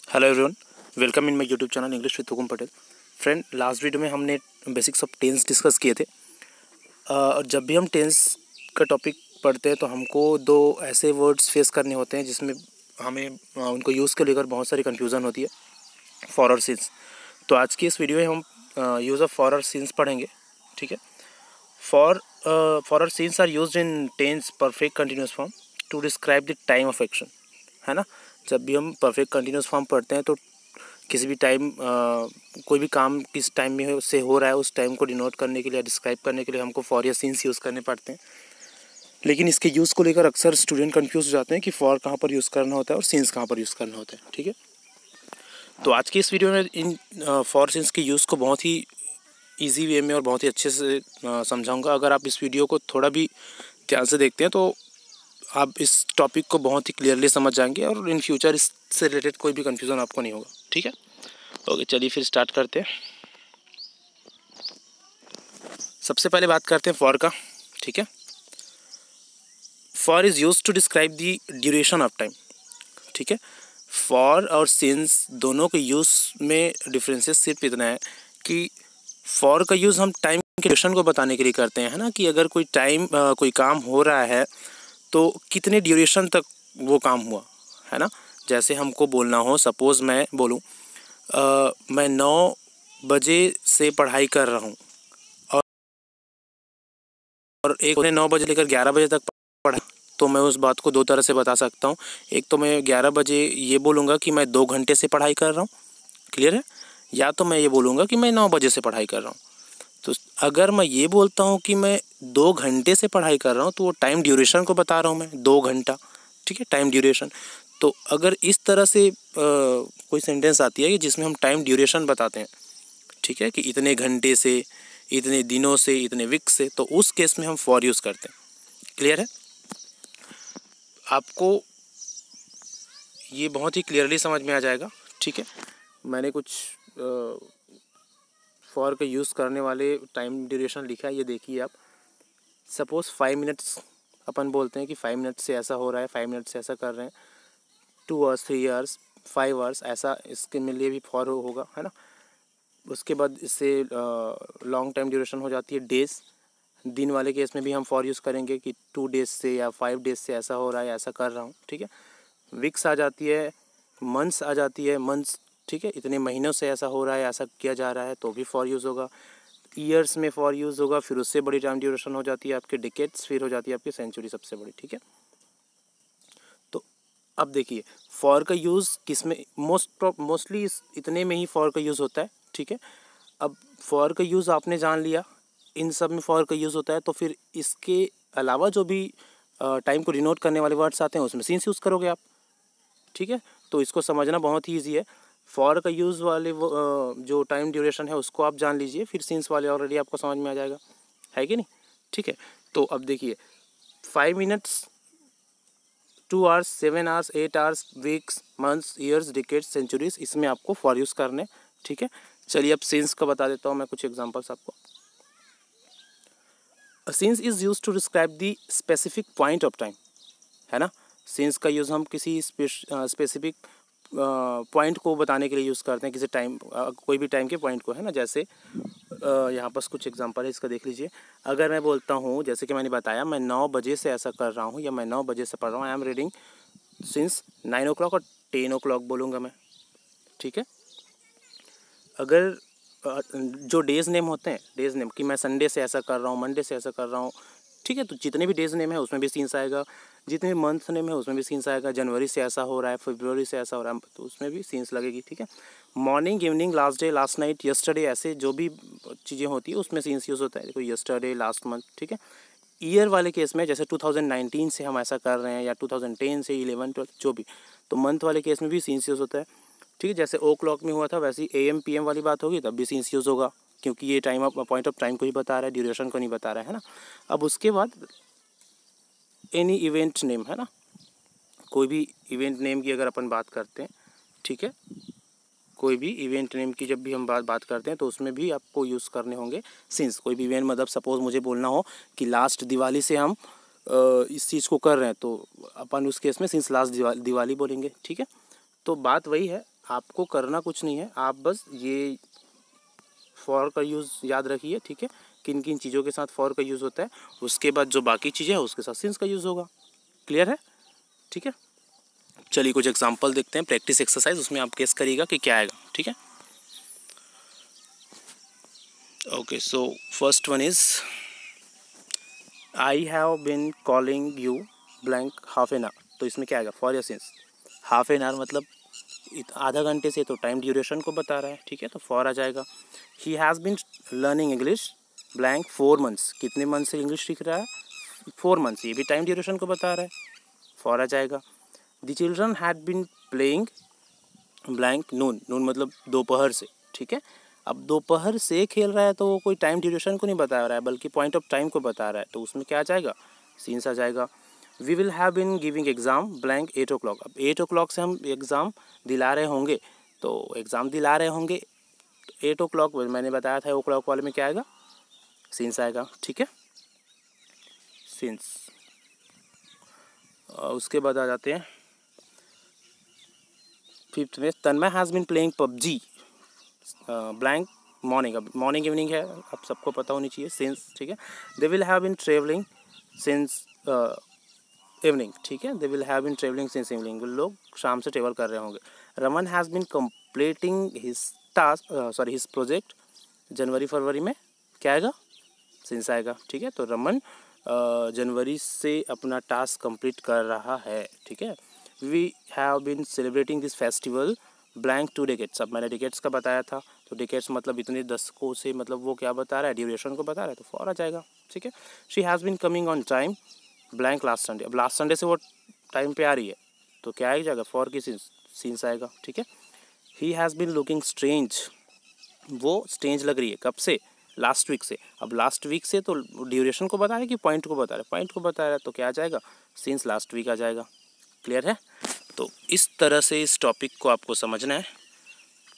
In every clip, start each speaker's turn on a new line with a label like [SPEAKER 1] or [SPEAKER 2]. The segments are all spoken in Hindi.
[SPEAKER 1] Hello everyone, welcome in my YouTube channel English with Hukum Patel. Friend, last video में हमने बेसिक्स ऑफ टेंस डिस्कस किए थे। और जब भी हम टेंस का टॉपिक पढ़ते हैं तो हमको दो ऐसे वर्ड्स फेस करने होते हैं जिसमें हमें उनको यूज़ को लेकर बहुत सारी कन्फ्यूज़न होती है, फॉर और सिंस। तो आज की इस वीडियो में हम यूज़ ऑफ फॉर और सिंस पढ़ेंगे। ठीक है। फॉर और since are used in tense perfect continuous form to describe the time of action, है ना। जब भी हम परफेक्ट कंटिन्यूस फॉर्म पढ़ते हैं तो किसी भी टाइम कोई भी काम किस टाइम में से हो रहा है उस टाइम को डिनोट करने के लिए, डिस्क्राइब करने के लिए हमको फॉर या सिंस यूज़ करने पड़ते हैं। लेकिन इसके यूज़ को लेकर अक्सर स्टूडेंट कंफ्यूज हो जाते हैं कि फॉर कहाँ पर यूज़ करना होता है और सिंस कहाँ पर यूज़ करना होता है। ठीक है। तो आज की इस वीडियो में इन फॉर सिंस के यूज़ को बहुत ही ईजी वे में और बहुत ही अच्छे से समझाऊँगा। अगर आप इस वीडियो को थोड़ा भी ध्यान से देखते हैं तो आप इस टॉपिक को बहुत ही क्लियरली समझ जाएंगे और इन फ्यूचर इससे रिलेटेड कोई भी कन्फ्यूज़न आपको नहीं होगा। ठीक है। ओके, चलिए फिर स्टार्ट करते हैं। सबसे पहले बात करते हैं फॉर का। ठीक है। For is use to describe the duration of time. ठीक है। फॉर और सिंस दोनों के यूज़ में डिफरेंसेस सिर्फ इतना है कि फॉर का यूज़ हम टाइम के ड्यूरेशन को बताने के लिए करते हैं, है ना, कि अगर कोई काम हो रहा है तो कितने ड्यूरेशन तक वो काम हुआ, है ना। जैसे हमको बोलना हो, सपोज़ मैं बोलूँ मैं 9 बजे से पढ़ाई कर रहा हूँ और एक ने 9 बजे लेकर 11 बजे तक पढ़ा, तो मैं उस बात को दो तरह से बता सकता हूँ। एक तो मैं 11 बजे ये बोलूँगा कि मैं 2 घंटे से पढ़ाई कर रहा हूँ, क्लियर है, या तो मैं ये बोलूँगा कि मैं 9 बजे से पढ़ाई कर रहा हूँ। तो अगर मैं ये बोलता हूँ कि मैं 2 घंटे से पढ़ाई कर रहा हूँ तो वो टाइम ड्यूरेशन को बता रहा हूँ मैं, 2 घंटा। ठीक है, टाइम ड्यूरेशन। तो अगर इस तरह से कोई सेंटेंस आती है कि जिसमें हम टाइम ड्यूरेशन बताते हैं, ठीक है, कि इतने घंटे से, इतने दिनों से, इतने वीक से, तो उस केस में हम फॉर यूज़ करते हैं। क्लियर है। आपको ये बहुत ही क्लियरली समझ में आ जाएगा। ठीक है। मैंने कुछ फॉर का यूज़ करने वाले टाइम ड्यूरेशन लिखा है, ये देखिए आप। सपोज़ 5 मिनट्स अपन बोलते हैं कि 5 मिनट से ऐसा हो रहा है, 5 मिनट से ऐसा कर रहे हैं, 2 आवर्स, 3 आवर्स, 5 आवर्स, ऐसा इसके लिए भी फॉर होगा, है ना। उसके बाद इससे लॉन्ग टाइम ड्यूरेशन हो जाती है डेज़। दिन वाले केस में भी हम फॉर यूज़ करेंगे कि 2 डेज़ से या 5 डेज़ से ऐसा हो रहा है, ऐसा कर रहा हूँ। ठीक है। वीक्स आ जाती है, मंथ्स आ जाती है, मंथ्स, ठीक है, इतने महीनों से ऐसा हो रहा है, ऐसा किया जा रहा है, तो भी फॉर यूज़ होगा। ईयर्स में फॉर यूज़ होगा, फिर उससे बड़ी टाइम ड्यूरेशन हो जाती है आपके डिकेड्स, फिर हो जाती है आपकी सेंचुरी सबसे बड़ी। ठीक है। तो अब देखिए फॉर का यूज़ किस में मोस्टली इतने में ही फॉर का यूज़ होता है। ठीक है। अब फॉर का यूज़ आपने जान लिया, इन सब में फॉर का यूज़ होता है, तो फिर इसके अलावा जो भी टाइम को डिनोट करने वाले वर्ड्स आते हैं उसमें सिंस यूज़ करोगे आप। ठीक है। तो इसको समझना बहुत ही ईजी है। फॉर का यूज़ वाले जो टाइम ड्यूरेशन है उसको आप जान लीजिए, फिर सिंस वाले ऑलरेडी आपको समझ में आ जाएगा, है कि नहीं। ठीक है। तो अब देखिए 5 minutes, 2 hours, 7 hours, 8 hours, weeks, months, years, decades, centuries, इसमें आपको फॉर यूज़ करने। ठीक है। चलिए अब सिंस का बता देता हूँ मैं कुछ एग्जांपल्स आपको। Since is use to describe the specific point of time, है ना। सिंस का यूज़ हम किसी स्पेसिफिक पॉइंट को बताने के लिए यूज़ करते हैं, किसी टाइम, कोई भी टाइम के पॉइंट को, है ना। जैसे यहाँ पर कुछ एग्जांपल है, इसका देख लीजिए। अगर मैं बोलता हूँ, जैसे कि मैंने बताया, मैं 9 बजे से ऐसा कर रहा हूँ या मैं 9 बजे से पढ़ रहा हूँ, I am reading since 9 o'clock और 10 o'clock बोलूँगा मैं। ठीक है। अगर जो डेज़ नेम होते हैं, डेज़ नेम, कि मैं संडे से ऐसा कर रहा हूँ, मंडे से ऐसा कर रहा हूँ, ठीक है, तो जितने भी डेज़ नेम है उसमें भी सीन्स आएगा, जितने भी मंथ नेम है उसमें भी सीन्स आएगा। जनवरी से ऐसा हो रहा है, फरवरी से ऐसा हो रहा है, तो उसमें भी सीन्स लगेगी। ठीक है। Morning, evening, last day, last night, yesterday, ऐसे जो भी चीज़ें होती है उसमें सीन्स यूज़ होता है। देखो यस्टरडे, लास्ट मंथ। ठीक है। ईयर वाले केस में जैसे 2019 से हम ऐसा कर रहे हैं या 2010 से 11, 12 जो भी, तो मंथ वाले केस में भी सीन्स यूज़ होता है। ठीक है। जैसे ओ क्लॉक में हुआ था वैसे ही AM PM वाली बात होगी तब भी सीन्स यूज़ होगा, क्योंकि ये time of point of time को ही बता रहा है, ड्यूरेशन को नहीं बता रहा है ना। अब उसके बाद एनी इवेंट नेम, है ना, कोई भी इवेंट नेम की अगर अपन बात करते हैं, ठीक है, कोई भी इवेंट नेम की जब भी हम बात करते हैं तो उसमें भी आपको यूज़ करने होंगे सिंस। कोई भी इवेंट, मतलब सपोज़ मुझे बोलना हो कि लास्ट दिवाली से हम इस चीज़ को कर रहे हैं, तो अपन उस केस में सिंस लास्ट दिवाली बोलेंगे। ठीक है। तो बात वही है, आपको करना कुछ नहीं है, आप बस ये फॉर का यूज़ याद रखिए, ठीक है, किन किन चीज़ों के साथ फॉर का यूज़ होता है, उसके बाद जो बाकी चीज़ें हैं उसके साथ सिंस का यूज़ होगा। क्लियर है? ठीक है, चलिए कुछ एग्जांपल देखते हैं, प्रैक्टिस एक्सरसाइज, उसमें आप गेस करिएगा कि क्या आएगा। ठीक है, okay, so first one is I have been calling you blank half an hour. तो इसमें क्या आएगा? फॉर या सिंस। हाफ एन आवर मतलब आधा घंटे से, तो टाइम ड्यूरेशन को बता रहा है। ठीक है, तो फॉर आ जाएगा। He has been learning English blank 4 months. कितने मंथ से इंग्लिश सीख रहा है? 4 मंथ्स, ये भी टाइम ड्यूरेशन को बता रहा है, फॉर आ जाएगा। The children had been playing blank noon. Noon मतलब दोपहर से। ठीक है, अब दोपहर से खेल रहा है तो वो कोई टाइम ड्यूरेशन को नहीं बता रहा है, बल्कि पॉइंट ऑफ टाइम को बता रहा है, तो उसमें क्या आ जाएगा? सीन्स आ जाएगा। We will have been giving exam blank 8 o'clock। अब 8 o'clock से हम एग्ज़ाम दिला रहे होंगे, तो एग्ज़ाम दिला रहे होंगे 8 o'clock, मैंने बताया था ओ क्लॉक वाले में क्या आएगा? सीन्स आएगा। ठीक है, सीन्स। उसके बाद आ जाते हैं फिफ्थ में, Tanmay has been playing PUBG blank morning. अब मॉर्निंग इवनिंग है, अब सबको पता होनी चाहिए, सिंस। ठीक है, they will have been travelling since evening. ठीक है, they will have been travelling since evening, लोग शाम से ट्रेवल कर रहे होंगे। Raman has been completing his task his project जनवरी फरवरी में, क्या आएगा? सिंस आएगा। ठीक है, तो रमन जनवरी से अपना टास्क कंप्लीट कर रहा है। ठीक है, we have been celebrating this festival blank 2 decades। अब मैंने डिकेट्स का बताया था, तो डिकेट्स मतलब इतने दशकों से, मतलब वो क्या बता रहा है? ड्यूरेशन को बता रहा है, तो फॉर आ जाएगा। ठीक है, she has been coming on time blank last Sunday. अब लास्ट संडे से वो टाइम पे आ रही है, तो क्या आ जाएगा? फॉर की सीन्स आएगा। ठीक है, he has been looking strange. वो स्ट्रेंज लग रही है, कब से? लास्ट वीक से। अब लास्ट वीक से तो ड्यूरेशन को बता रहा है कि पॉइंट को बता रहा है? पॉइंट को बता रहा है, तो क्या आ जाएगा? सिंस लास्ट वीक आ जाएगा। क्लियर है? तो इस तरह से इस टॉपिक को आपको समझना है।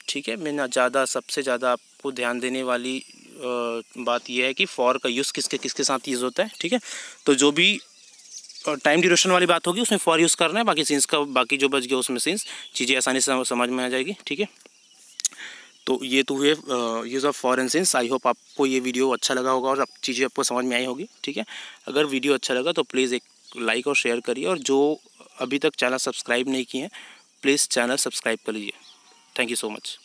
[SPEAKER 1] ठीक है, मैं ना ज़्यादा, सबसे ज़्यादा आपको ध्यान देने वाली बात यह है कि फॉर का यूज़ किसके किसके साथ यूज़ होता है। ठीक है, तो जो भी टाइम ड्यूरेशन वाली बात होगी उसमें फॉर यूज़ करना है, बाकी सिंस का, बाकी जो बच गया उसमें सिंस, चीज़ें आसानी से समझ में आ जाएगी। ठीक है, तो ये तो हुए use of for and since. I hope आपको ये वीडियो अच्छा लगा होगा और चीज़ें आपको समझ में आई होगी। ठीक है, अगर वीडियो अच्छा लगा तो प्लीज़ एक लाइक और शेयर करिए, और जो अभी तक चैनल सब्सक्राइब नहीं किए हैं प्लीज़ चैनल सब्सक्राइब कर लीजिए। Thank you so much.